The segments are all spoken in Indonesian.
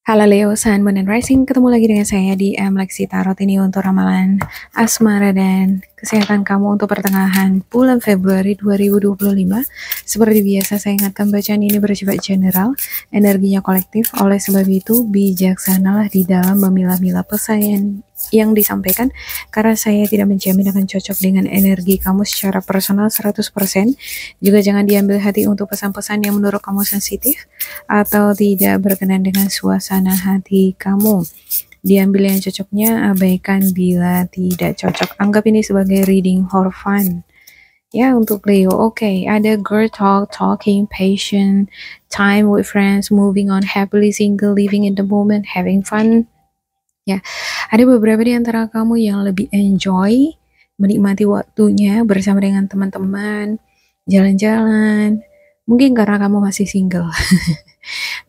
Halo Leo, Sun, Moon, and Rising. Ketemu lagi dengan saya di Lexi Tarot ini untuk ramalan asmara dan kesehatan kamu untuk pertengahan bulan Februari 2025. Seperti biasa, saya ingatkan bacaan ini bersifat general, energinya kolektif. Oleh sebab itu, bijaksanalah di dalam memilah-milah pesan yang disampaikan, karena saya tidak menjamin akan cocok dengan energi kamu secara personal 100%. Juga jangan diambil hati untuk pesan-pesan yang menurut kamu sensitif atau tidak berkenan dengan suasana hati kamu. Diambil yang cocoknya, abaikan bila tidak cocok. Anggap ini sebagai reading for fun. Ya, untuk Leo, oke, ada girl talk, talking, patient, time with friends, moving on happily, single, living in the moment, having fun. Ya, ada beberapa di antara kamu yang lebih enjoy, menikmati waktunya bersama dengan teman-teman, jalan-jalan. Mungkin karena kamu masih single.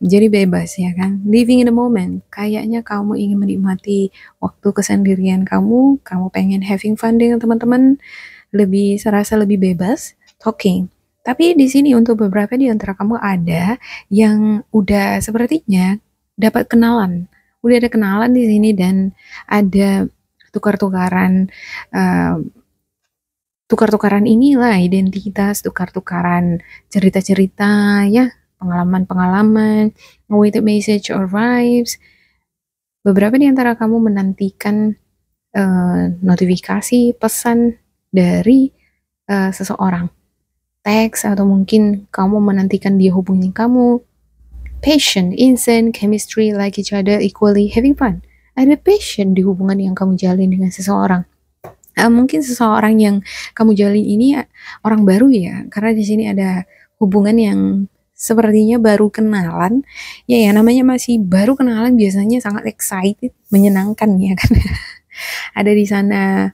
Jadi bebas ya kan, living in the moment. Kayaknya kamu ingin menikmati waktu kesendirian kamu pengen having fun dengan teman-teman, lebih serasa lebih bebas, talking. Tapi di sini untuk beberapa di antara kamu ada yang udah sepertinya dapat kenalan. Udah ada kenalan di sini dan ada tukar-tukaran uh, tukar-tukaran inilah identitas, tukar-tukaran cerita-cerita ya, pengalaman-pengalaman, awaited message arrives. Beberapa di antara kamu menantikan notifikasi, pesan dari seseorang, teks, atau mungkin kamu menantikan dia hubungi kamu. Passion, instant, chemistry, like each other, equally having fun. Ada passion di hubungan yang kamu jalin dengan seseorang. Mungkin seseorang yang kamu jalin ini orang baru ya, karena di sini ada hubungan yang sepertinya baru kenalan. Ya, namanya masih baru kenalan biasanya sangat excited, menyenangkan ya kan. Ada di sana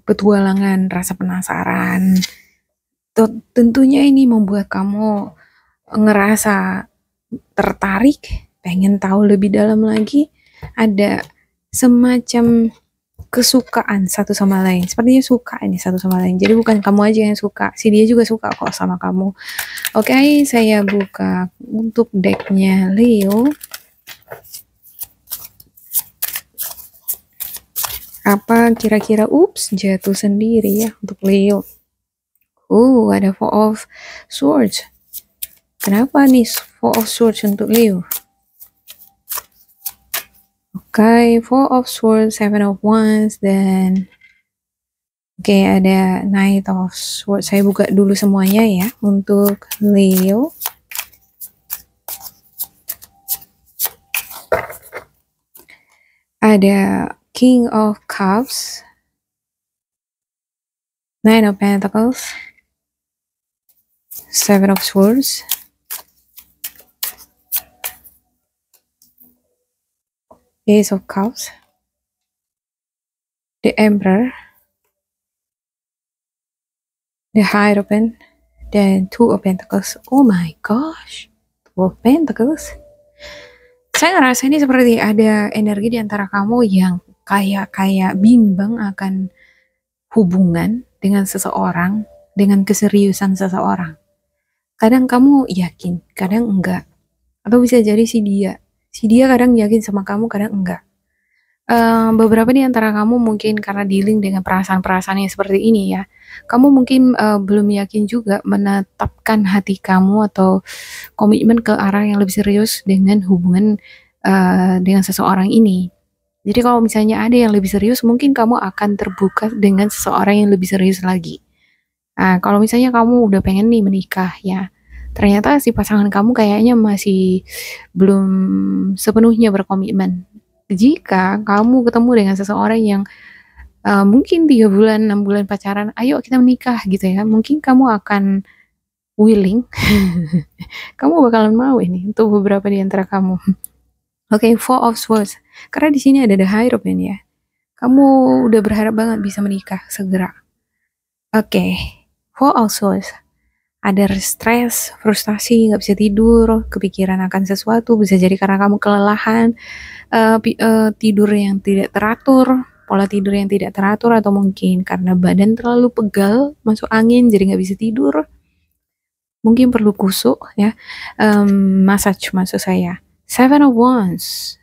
petualangan, rasa penasaran. Tentunya ini membuat kamu ngerasa tertarik, pengen tahu lebih dalam lagi. Ada semacam kesukaan satu sama lain. Sepertinya suka ini satu sama lain. Jadi bukan kamu aja yang suka, si dia juga suka kok sama kamu. Oke, saya buka untuk decknya Leo. Apa kira-kira? Ups, jatuh sendiri ya untuk Leo. Ada Four of Swords. Kenapa nih Four of Swords untuk Leo? Oke, Four of Swords, Seven of Wands, dan ada Knight of Swords. Saya buka dulu semuanya ya untuk Leo. Ada King of Cups, Nine of Pentacles, Seven of Swords, Ace of Cups, the Emperor, the Hierophant, dan Two of Pentacles. Oh my gosh, Two of Pentacles. Saya ngerasa ini seperti ada energi di antara kamu yang kayak bimbang akan hubungan dengan seseorang, dengan keseriusan seseorang. Kadang kamu yakin, kadang enggak. Atau bisa jadi si dia kadang yakin sama kamu, kadang enggak. Beberapa di antara kamu mungkin karena dealing dengan perasaan-perasaan yang seperti ini ya, kamu mungkin belum yakin juga menetapkan hati kamu atau komitmen ke arah yang lebih serius dengan hubungan dengan seseorang ini. Jadi kalau misalnya ada yang lebih serius, mungkin kamu akan terbuka dengan seseorang yang lebih serius lagi. Nah, kalau misalnya kamu udah pengen nih menikah ya, ternyata si pasangan kamu kayaknya masih belum sepenuhnya berkomitmen. Jika kamu ketemu dengan seseorang yang mungkin 3 bulan, 6 bulan pacaran, ayo kita menikah gitu ya, mungkin kamu akan willing, kamu bakalan mau ini untuk beberapa di antara kamu. Oke, Four of Swords. Karena di sini ada The Hierophant ya. Kamu udah berharap banget bisa menikah segera. Oke, Four of Swords. Ada stres, frustasi, nggak bisa tidur, kepikiran akan sesuatu, bisa jadi karena kamu kelelahan, tidur yang tidak teratur, pola tidur yang tidak teratur, atau mungkin karena badan terlalu pegal, masuk angin, jadi nggak bisa tidur. Mungkin perlu kusuk ya, massage maksud saya. Seven of Wands.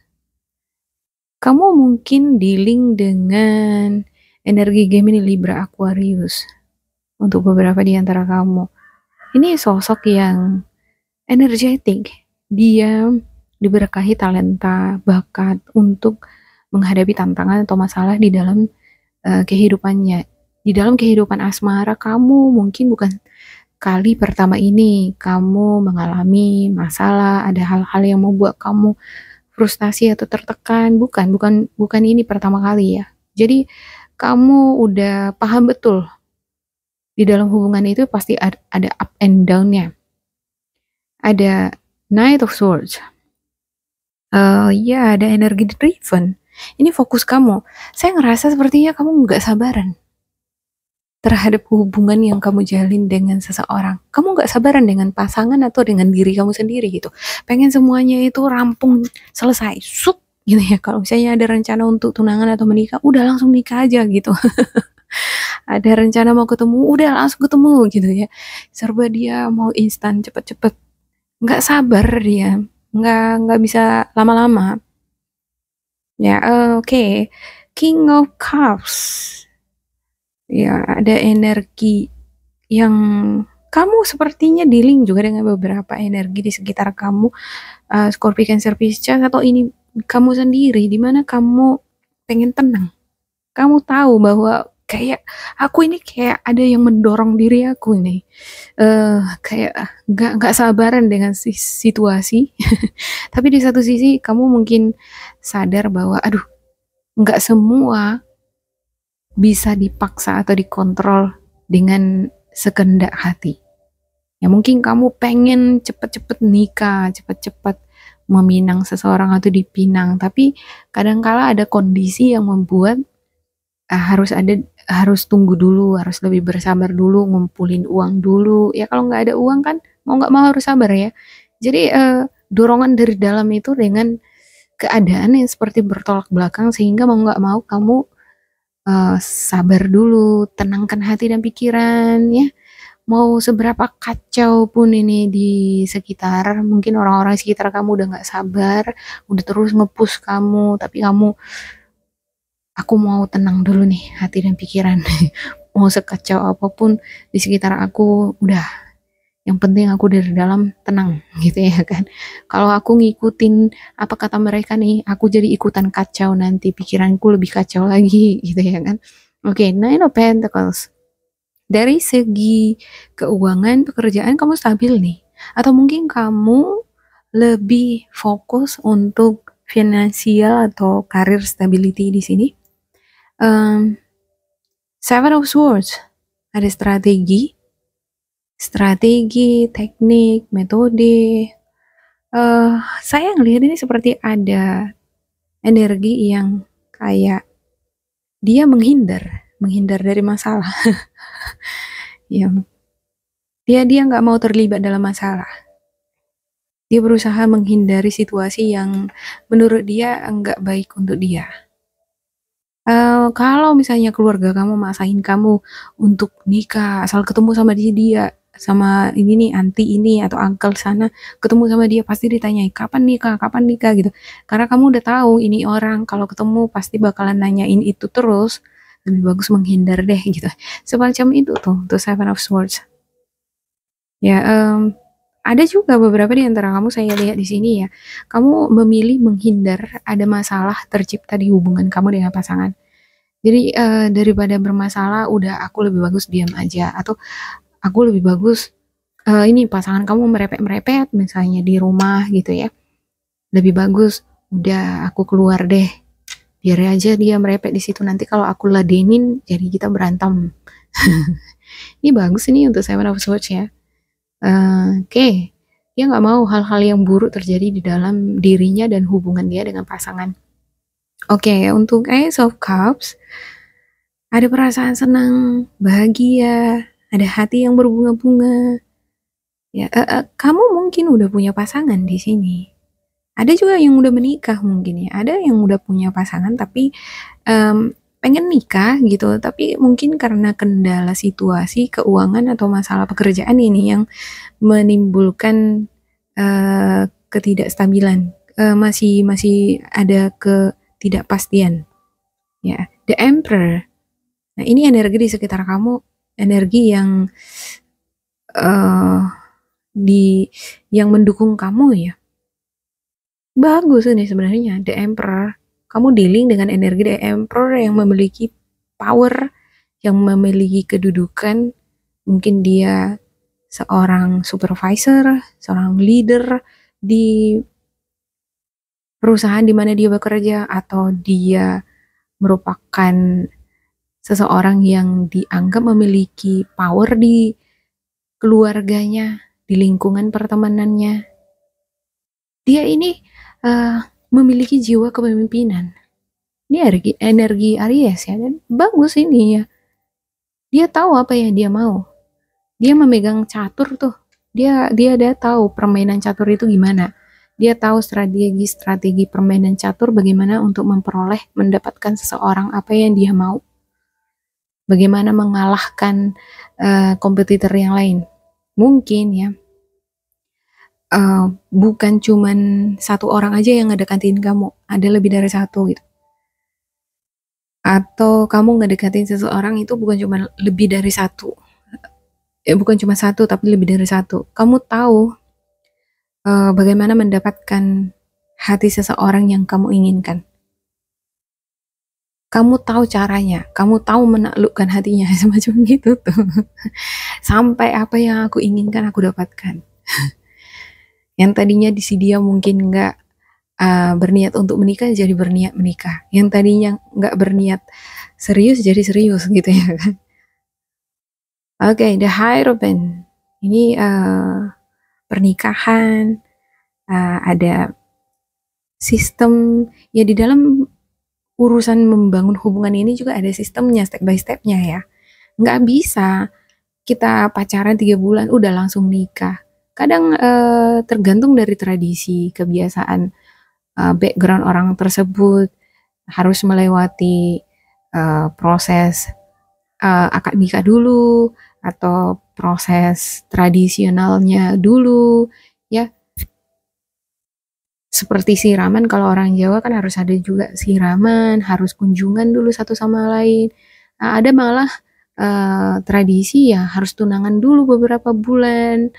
Kamu mungkin dealing dengan energi Gemini, Libra, Aquarius. Untuk beberapa di antara kamu. Ini sosok yang energetik. Dia diberkahi talenta, bakat untuk menghadapi tantangan atau masalah di dalam kehidupannya. Di dalam kehidupan asmara kamu mungkin bukan kali pertama ini kamu mengalami masalah, ada hal-hal yang membuat kamu frustasi atau tertekan. Bukan ini pertama kali ya. Jadi kamu udah paham betul di dalam hubungan itu pasti ada up and down-nya. Ada Knight of Swords. Ya, ada energi driven. Ini fokus kamu. Saya ngerasa sepertinya kamu nggak sabaran terhadap hubungan yang kamu jalin dengan seseorang. Kamu nggak sabaran dengan pasangan atau dengan diri kamu sendiri gitu. Pengen semuanya itu rampung, selesai, sup gitu ya. Kalau misalnya ada rencana untuk tunangan atau menikah, udah langsung nikah aja gitu. Ada rencana mau ketemu, udah langsung ketemu gitu ya. Serba dia mau instan, cepet-cepet. Nggak sabar dia, nggak bisa lama-lama. Ya, oke. King of Cups. Ya, ada energi yang kamu sepertinya dealing juga dengan beberapa energi di sekitar kamu, Scorpio, Cancer, Pisces, atau ini kamu sendiri, dimana kamu pengen tenang. Kamu tahu bahwa kayak aku ini kayak ada yang mendorong diri aku ini, kayak nggak sabaran dengan situasi. Tapi di satu sisi kamu mungkin sadar bahwa aduh, nggak semua bisa dipaksa atau dikontrol dengan sekehendak hati. Ya mungkin kamu pengen cepet-cepet nikah, cepet-cepet meminang seseorang atau dipinang, tapi kadangkala ada kondisi yang membuat harus tunggu dulu, harus lebih bersabar dulu, ngumpulin uang dulu. Ya kalau nggak ada uang kan mau nggak mau harus sabar ya. Jadi dorongan dari dalam itu dengan keadaan yang seperti bertolak belakang sehingga mau nggak mau kamu sabar dulu, tenangkan hati dan pikiran ya. Mau seberapa kacau pun ini di sekitar, mungkin orang-orang sekitar kamu udah nggak sabar, udah terus nge-push kamu, tapi kamu, aku mau tenang dulu nih hati dan pikiran. Mau sekacau apapun di sekitar aku, udah. Yang penting aku dari dalam tenang gitu ya kan. Kalau aku ngikutin apa kata mereka nih, aku jadi ikutan kacau nanti, pikiranku lebih kacau lagi gitu ya kan. Oke, Nine of Pentacles. Dari segi keuangan, pekerjaan kamu stabil nih. Atau mungkin kamu lebih fokus untuk finansial atau karir stability di sini. Seven of Swords. Ada strategi, teknik, metode. Saya ngelihat ini seperti ada energi yang kayak dia menghindar dari masalah. Ya, dia nggak mau terlibat dalam masalah. Dia berusaha menghindari situasi yang menurut dia nggak baik untuk dia. Kalau misalnya keluarga kamu maksain kamu untuk nikah, asal ketemu sama dia, sama ini nih, anti ini atau uncle sana, ketemu sama dia pasti ditanyai, kapan nikah gitu. Karena kamu udah tahu ini orang kalau ketemu pasti bakalan nanyain itu terus, lebih bagus menghindar deh gitu. Semacam itu tuh Seven of Swords. Ya, ada juga beberapa di antara kamu saya lihat di sini ya, kamu memilih menghindar ada masalah tercipta di hubungan kamu dengan pasangan. Jadi daripada bermasalah, udah aku lebih bagus diam aja, atau aku lebih bagus ini pasangan kamu merepet-merepet misalnya di rumah gitu ya. Lebih bagus udah aku keluar deh. Biar aja dia merepet di situ, nanti kalau aku ladenin jadi kita berantem. Ini bagus ini untuk Seven of Swords ya. Oke. Dia nggak mau hal-hal yang buruk terjadi di dalam dirinya dan hubungan dia dengan pasangan. Oke, untuk Ace of Cups, ada perasaan senang, bahagia, ada hati yang berbunga-bunga. Ya, kamu mungkin udah punya pasangan di sini. Ada juga yang udah menikah mungkin ya. Ada yang udah punya pasangan tapi pengen nikah gitu. Tapi mungkin karena kendala situasi, keuangan atau masalah pekerjaan ini yang menimbulkan ketidakstabilan masih ada ketidakpastian. Ya, The Emperor. Nah, ini energi di sekitar kamu, energi yang uh, yang mendukung kamu ya. Bagus ini sebenarnya The Emperor. Kamu dealing dengan energi The Emperor yang memiliki power, yang memiliki kedudukan. Mungkin dia seorang supervisor, seorang leader di perusahaan di mana dia bekerja, atau dia merupakan seseorang yang dianggap memiliki power di keluarganya, di lingkungan pertemanannya. Dia ini memiliki jiwa kepemimpinan. Ini energi Aries ya, dan bagus ini ya. Dia tahu apa yang dia mau. Dia memegang catur tuh. Dia ada tahu permainan catur itu gimana. Dia tahu strategi permainan catur bagaimana untuk mendapatkan seseorang apa yang dia mau. Bagaimana mengalahkan kompetitor yang lain. Mungkin ya, bukan cuman satu orang aja yang ngedekatin kamu, ada lebih dari satu gitu. Atau kamu ngedekatin seseorang itu bukan cuma lebih dari satu, bukan cuma satu tapi lebih dari satu. Kamu tahu bagaimana mendapatkan hati seseorang yang kamu inginkan. Kamu tahu caranya, kamu tahu menaklukkan hatinya, semacam gitu tuh. Sampai apa yang aku inginkan aku dapatkan. Yang tadinya dia mungkin nggak berniat untuk menikah jadi berniat menikah. Yang tadinya nggak berniat serius jadi serius gitu ya kan. Oke, The Hierophant. Ini pernikahan, ada sistem ya di dalam urusan membangun hubungan ini juga ada sistemnya, step by stepnya ya. Nggak bisa kita pacaran 3 bulan udah langsung nikah. Kadang tergantung dari tradisi, kebiasaan, background orang tersebut, harus melewati proses akad nikah dulu atau proses tradisionalnya dulu ya. Seperti siraman, kalau orang Jawa kan harus ada juga siraman, harus kunjungan dulu satu sama lain. Nah, ada malah tradisi ya harus tunangan dulu beberapa bulan,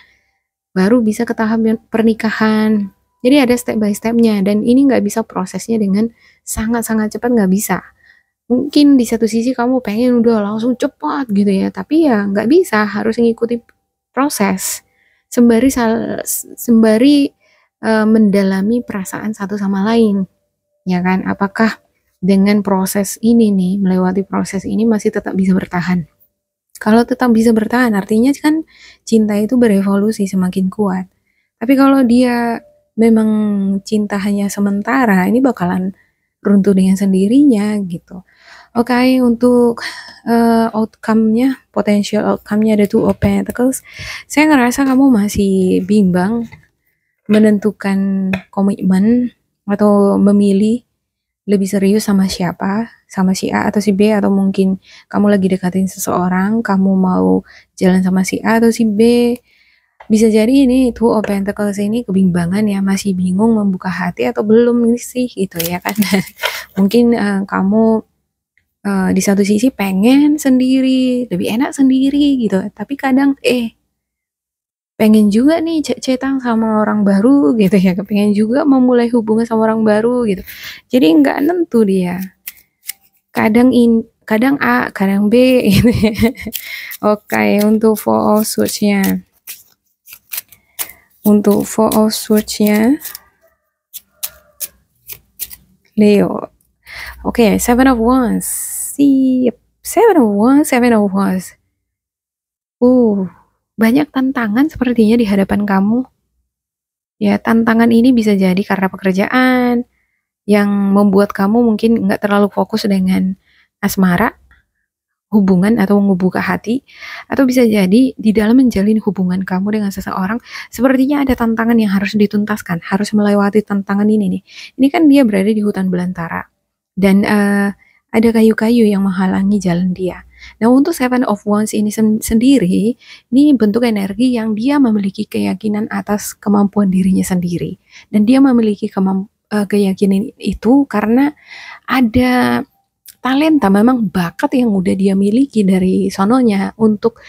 baru bisa ke tahap pernikahan. Jadi ada step by stepnya, dan ini nggak bisa prosesnya dengan sangat-sangat cepat, nggak bisa. Mungkin di satu sisi kamu pengen udah langsung cepat gitu ya, tapi ya nggak bisa, harus mengikuti proses. Sembari mendalami perasaan satu sama lain, ya kan? Apakah dengan proses ini nih, melewati proses ini masih tetap bisa bertahan? Kalau tetap bisa bertahan, artinya kan cinta itu berevolusi semakin kuat. Tapi kalau dia memang cinta hanya sementara, ini bakalan runtuh dengan sendirinya gitu. Oke, untuk outcome-nya, potential outcome-nya ada Two of Pentacles. Saya ngerasa kamu masih bimbang menentukan komitmen atau memilih lebih serius sama siapa, sama si A atau si B, atau mungkin kamu lagi dekatin seseorang, kamu mau jalan sama si A atau si B. Bisa jadi ini Two of Pentacles ini kebimbangan ya, masih bingung membuka hati atau belum sih gitu ya kan. Mungkin kamu di satu sisi pengen sendiri, lebih enak sendiri gitu, tapi kadang pengen juga nih chat-chatan sama orang baru gitu ya, pengen juga memulai hubungan sama orang baru gitu. Jadi nggak nentu dia. Kadang A, kadang B gitu ya. Oke, untuk Four of Swords-nya. Untuk Four of Swords-nya Leo. Oke, Seven of Wands. Siap. Seven of Wands. Banyak tantangan sepertinya di hadapan kamu. Ya, tantangan ini bisa jadi karena pekerjaan yang membuat kamu mungkin nggak terlalu fokus dengan asmara, hubungan atau membuka hati, atau bisa jadi di dalam menjalin hubungan kamu dengan seseorang, sepertinya ada tantangan yang harus dituntaskan, harus melewati tantangan ini nih. Ini kan dia berada di hutan belantara, dan ada kayu-kayu yang menghalangi jalan dia. Nah, untuk Seven of Wands ini sendiri, ini bentuk energi yang dia memiliki keyakinan atas kemampuan dirinya sendiri. Dan dia memiliki keyakinan itu karena ada talenta, memang bakat yang udah dia miliki dari sononya untuk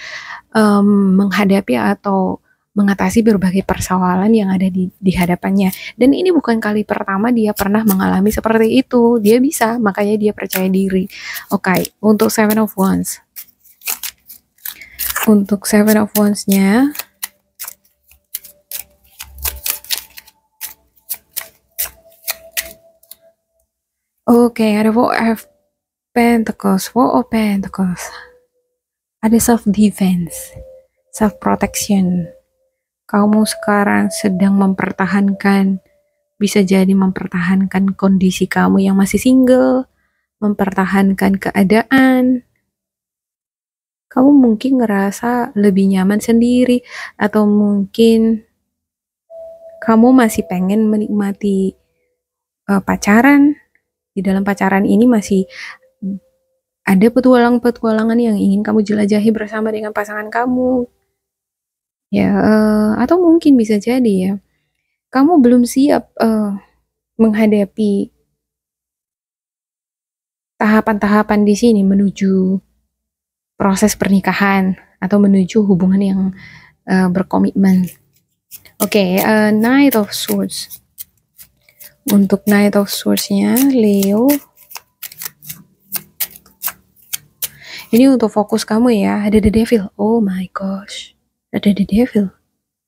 menghadapi atau mengatasi berbagai persoalan yang ada di hadapannya. Dan ini bukan kali pertama dia pernah mengalami seperti itu. Dia bisa, makanya dia percaya diri. Oke, untuk Seven of Wands. Untuk Seven of Wands-nya, oke, ada Four of Pentacles, Four of Pentacles. Ada self-defense, self-protection. Kamu sekarang sedang mempertahankan, bisa jadi mempertahankan kondisi kamu yang masih single, mempertahankan keadaan. Kamu mungkin ngerasa lebih nyaman sendiri, atau mungkin kamu masih pengen menikmati pacaran. Di dalam pacaran ini masih ada petualangan-petualangan yang ingin kamu jelajahi bersama dengan pasangan kamu. Ya, atau mungkin bisa jadi ya, kamu belum siap menghadapi tahapan-tahapan di sini menuju proses pernikahan atau menuju hubungan yang berkomitmen. Oke, Knight of Swords. Untuk Knight of Swords-nya, Leo. Ini untuk fokus kamu ya, ada The Devil. Oh my gosh, ada The Devil.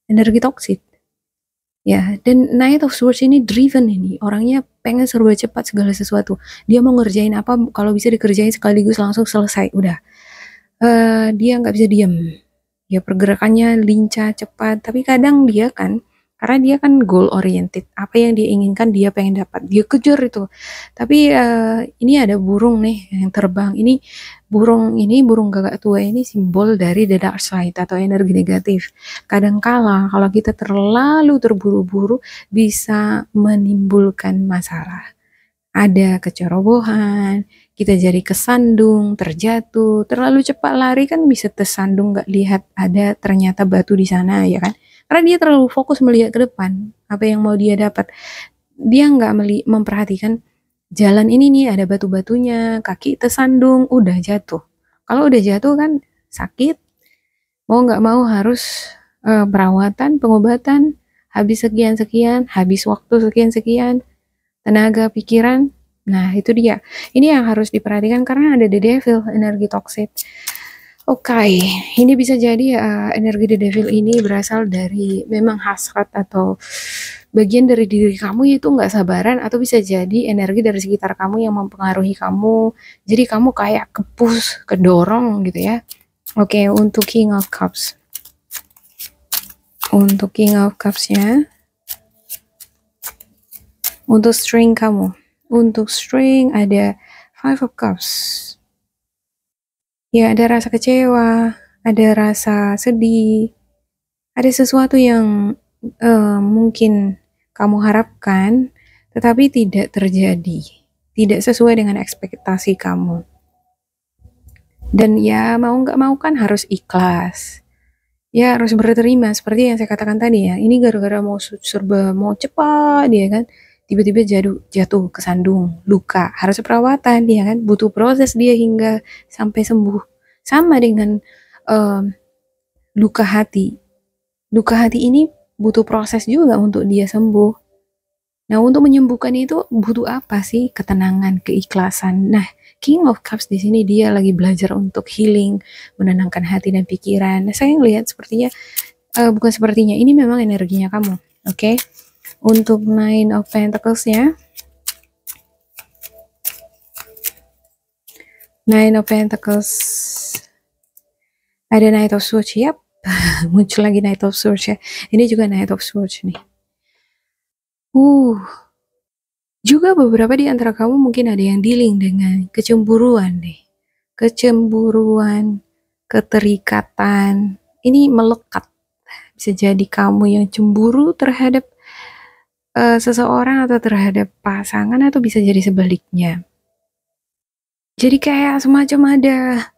Energi toxic. Ya, dan Knight of Swords ini driven ini. Orangnya pengen serba cepat segala sesuatu. Dia mau ngerjain apa, kalau bisa dikerjain sekaligus langsung selesai. Udah. Dia nggak bisa diam. Ya, pergerakannya lincah, cepat. Tapi kadang dia kan, karena dia kan goal oriented. Apa yang dia inginkan dia pengen dapat. Dia kejar itu. Tapi ini ada burung nih yang terbang. Ini burung gagak tua ini simbol dari the dark side atau energi negatif. Kadangkala kalau kita terlalu terburu-buru bisa menimbulkan masalah. Ada kecerobohan, kita jadi kesandung, terjatuh, terlalu cepat lari kan bisa tersandung, nggak lihat ada ternyata batu di sana ya kan. Karena dia terlalu fokus melihat ke depan, apa yang mau dia dapat. Dia nggak memperhatikan jalan ini nih ada batu-batunya, kaki tersandung, udah jatuh. Kalau udah jatuh kan sakit, mau nggak mau harus perawatan, pengobatan, habis sekian-sekian, habis waktu sekian-sekian, tenaga, pikiran. Nah, itu dia. Ini yang harus diperhatikan karena ada the devil, energi toxic. Oke, ini bisa jadi energi the devil ini berasal dari memang hasrat atau bagian dari diri kamu itu nggak sabaran, atau bisa jadi energi dari sekitar kamu yang mempengaruhi kamu. Jadi kamu kayak kepus, kedorong gitu ya. Oke, untuk King of Cups. Untuk King of Cups-nya, untuk string kamu. Untuk string ada Five of Cups. Ya, ada rasa kecewa, ada rasa sedih, ada sesuatu yang mungkin kamu harapkan, tetapi tidak terjadi, tidak sesuai dengan ekspektasi kamu. Dan ya mau nggak mau kan harus ikhlas. Ya harus berterima, seperti yang saya katakan tadi ya, ini gara-gara mau serba mau cepat dia kan, tiba-tiba jatuh kesandung, luka, harus perawatan dia kan, butuh proses dia hingga sampai sembuh. Sama dengan luka hati. Luka hati ini butuh proses juga untuk dia sembuh. Nah, untuk menyembuhkan itu butuh apa sih? Ketenangan, keikhlasan. Nah, King of Cups di sini dia lagi belajar untuk healing, menenangkan hati dan pikiran. Nah, saya ngelihat sepertinya bukan sepertinya, ini memang energinya kamu. Oke. Untuk Nine of Pentacles-nya, Nine of Pentacles, ada Knight of Swords. Yap, muncul lagi Knight of Swords ya. Ini juga Knight of Swords nih. Juga beberapa di antara kamu mungkin ada yang dealing dengan kecemburuan nih. Kecemburuan, keterikatan, ini melekat. Bisa jadi kamu yang cemburu terhadap seseorang atau terhadap pasangan, atau bisa jadi sebaliknya. Jadi kayak semacam ada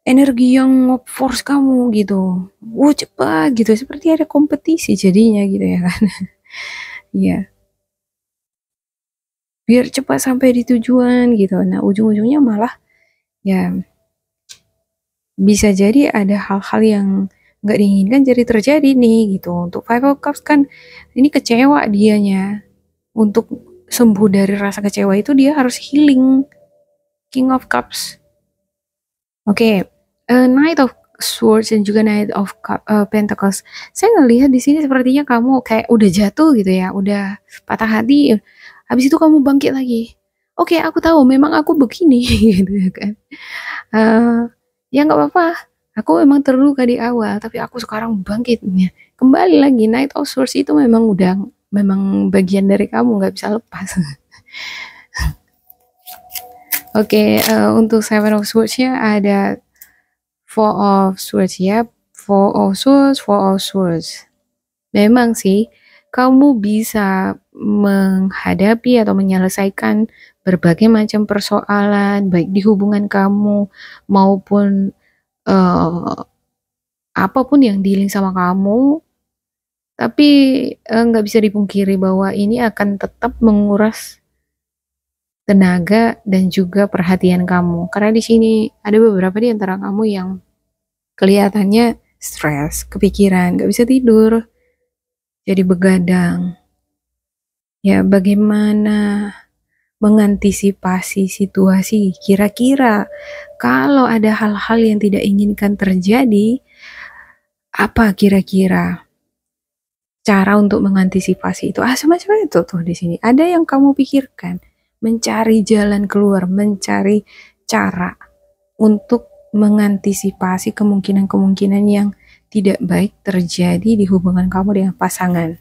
energi yang nge-force kamu gitu. Cepat gitu, seperti ada kompetisi jadinya gitu ya kan. Iya, biar cepat sampai di tujuan gitu. Nah, ujung-ujungnya malah ya bisa jadi ada hal-hal yang nggak diinginkan jadi terjadi nih gitu. Untuk Five of Cups kan ini kecewa dianya. Untuk sembuh dari rasa kecewa itu dia harus healing. King of Cups. Oke, Knight of Swords dan juga Knight of Pentacles. Saya ngelihat di sini sepertinya kamu kayak udah jatuh gitu ya, udah patah hati. Habis itu kamu bangkit lagi. Oke, aku tahu memang aku begini gitu ya kan. Eh, ya nggak apa-apa. Aku memang terluka di awal, tapi aku sekarang bangkit. Kembali lagi, Knight of Swords itu memang bagian dari kamu, nggak bisa lepas. Oke, untuk Seven of Swords-nya ada Four of Swords ya, Four of Swords, Four of Swords. Memang sih, kamu bisa menghadapi atau menyelesaikan berbagai macam persoalan, baik di hubungan kamu maupun apapun yang dealing sama kamu, tapi nggak bisa dipungkiri bahwa ini akan tetap menguras tenaga dan juga perhatian kamu. Karena di sini ada beberapa di antara kamu yang kelihatannya stres, kepikiran, nggak bisa tidur, jadi begadang. Ya, bagaimana mengantisipasi situasi? Kira-kira kalau ada hal-hal yang tidak inginkan terjadi, apa kira-kira cara untuk mengantisipasi itu? Semacam itu tuh di sini. Ada yang kamu pikirkan, mencari jalan keluar, mencari cara untuk mengantisipasi kemungkinan-kemungkinan yang tidak baik terjadi di hubungan kamu dengan pasangan.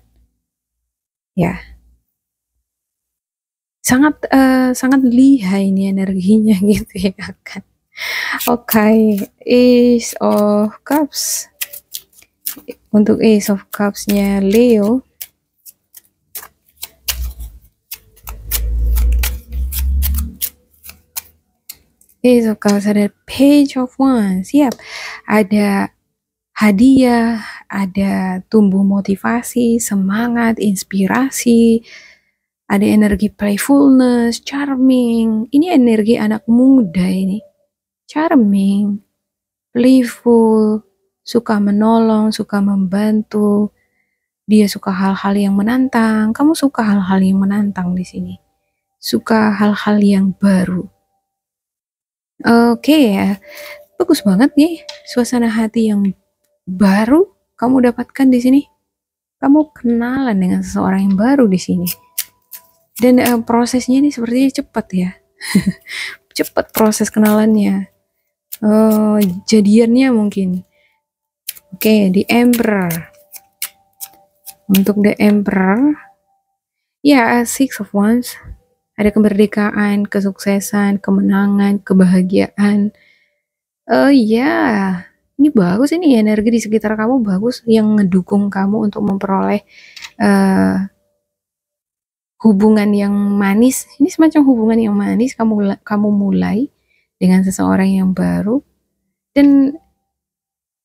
Ya, sangat lihai ini energinya gitu ya kan. Oke, Ace of Cups. Untuk Ace of Cups-nya Leo, Ace of Cups ada Page of Wands. Siap, ada hadiah, ada tumbuh motivasi, semangat, inspirasi, ada energi playfulness, charming. Ini energi anak muda ini. Charming, playful, suka menolong, suka membantu. Dia suka hal-hal yang menantang. Kamu suka hal-hal yang menantang di sini. Suka hal-hal yang baru. Oke ya. Bagus banget nih suasana hati yang baru kamu dapatkan di sini. Kamu kenalan dengan seseorang yang baru di sini. Dan prosesnya ini sepertinya cepat ya. Cepat proses kenalannya. Jadiannya mungkin. Oke, The Emperor. Untuk The Emperor, ya Six of Wands. Ada kemerdekaan, kesuksesan, kemenangan, kebahagiaan. Ya, ini bagus ini energi di sekitar kamu bagus yang ngedukung kamu untuk memperoleh hubungan yang manis. Ini semacam hubungan yang manis kamu mulai dengan seseorang yang baru, dan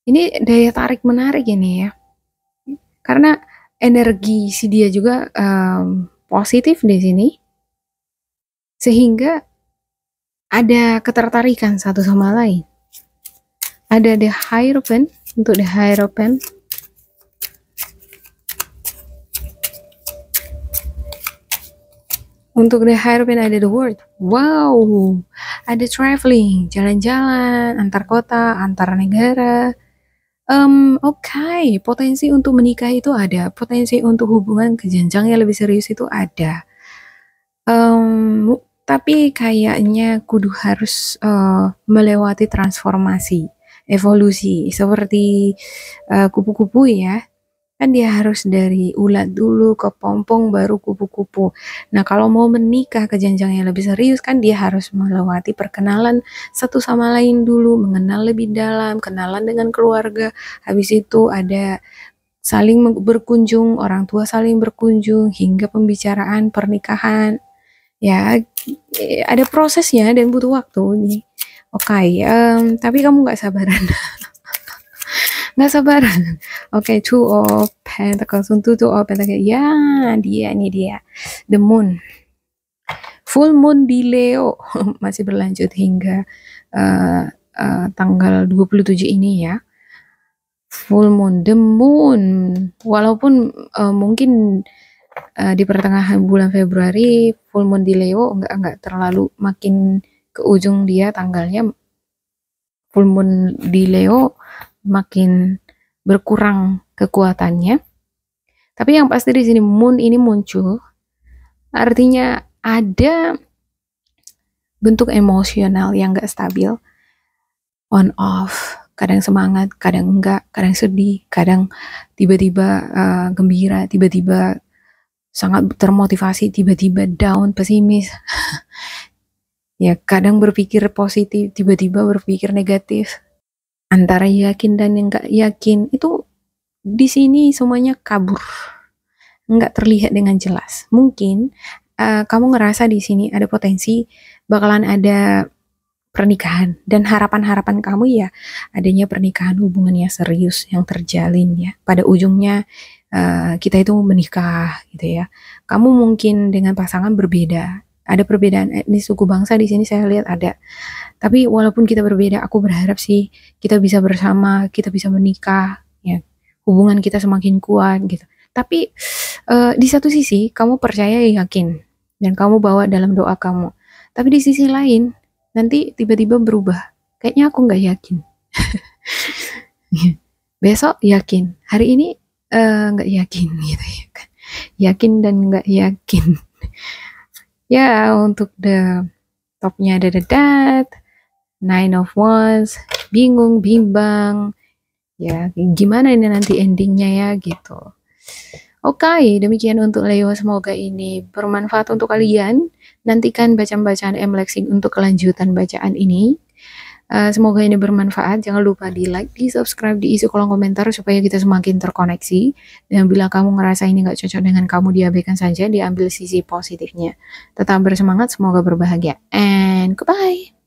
ini daya tarik menarik ini ya, karena energi si dia juga positif di sini, sehingga ada ketertarikan satu sama lain. Ada The Hierophant. Untuk The Hierophant, untuk The Hierophant ada The World. Wow, ada traveling, jalan-jalan antar kota, antar negara. Oke, potensi untuk menikah itu ada, potensi untuk hubungan ke jenjang yang lebih serius itu ada. Tapi kayaknya kudu harus melewati transformasi, evolusi, seperti kupu-kupu ya. Kan dia harus dari ulat dulu ke pompong baru kupu-kupu. Nah, kalau mau menikah ke jenjang yang lebih serius kan dia harus melewati perkenalan satu sama lain dulu, mengenal lebih dalam, kenalan dengan keluarga. Habis itu ada saling berkunjung, orang tua saling berkunjung hingga pembicaraan pernikahan. Ya, ada prosesnya dan butuh waktu nih. Oke, tapi kamu nggak sabaran. Nggak sabaran. Oke, Two of Pentacles untuk Two of Pentacles. Ya, ini dia. The Moon. Full Moon di Leo masih berlanjut hingga tanggal 27 ini ya. Full Moon, The Moon. Walaupun mungkin di pertengahan bulan Februari Full Moon di Leo nggak terlalu makin ke ujung dia tanggalnya. Full Moon di Leo makin berkurang kekuatannya. Tapi yang pasti di sini Moon ini muncul, artinya ada bentuk emosional yang gak stabil, on off, kadang semangat, kadang enggak, kadang sedih, kadang tiba-tiba gembira, tiba-tiba sangat termotivasi, tiba-tiba down, pesimis. Ya, kadang berpikir positif, tiba-tiba berpikir negatif. Antara yakin dan enggak yakin itu di sini semuanya kabur, enggak terlihat dengan jelas. Mungkin kamu ngerasa di sini ada potensi bakalan ada pernikahan dan harapan-harapan kamu ya adanya pernikahan, hubungannya serius yang terjalin ya. Pada ujungnya kita itu menikah gitu ya. Kamu mungkin dengan pasangan berbeda. Ada perbedaan etnis, suku bangsa di sini saya lihat ada. Tapi walaupun kita berbeda, aku berharap sih kita bisa bersama, kita bisa menikah ya. Hubungan kita semakin kuat gitu. Tapi di satu sisi kamu percaya, yakin, dan kamu bawa dalam doa kamu. Tapi di sisi lain nanti tiba-tiba berubah. Kayaknya aku nggak yakin. Besok yakin, hari ini nggak yakin gitu ya kan. Yakin dan nggak yakin. Ya, untuk the topnya ada the Death, Nine of Wands, bingung, bimbang. Ya, gimana ini nanti endingnya ya gitu. Oke, demikian untuk Leo. Semoga ini bermanfaat untuk kalian. Nantikan bacaan-bacaan Lexing untuk kelanjutan bacaan ini. Semoga ini bermanfaat. Jangan lupa di like, di subscribe, diisi kolom komentar supaya kita semakin terkoneksi. Dan bila kamu ngerasa ini nggak cocok dengan kamu, diabaikan saja, diambil sisi positifnya. Tetap bersemangat, semoga berbahagia. And goodbye.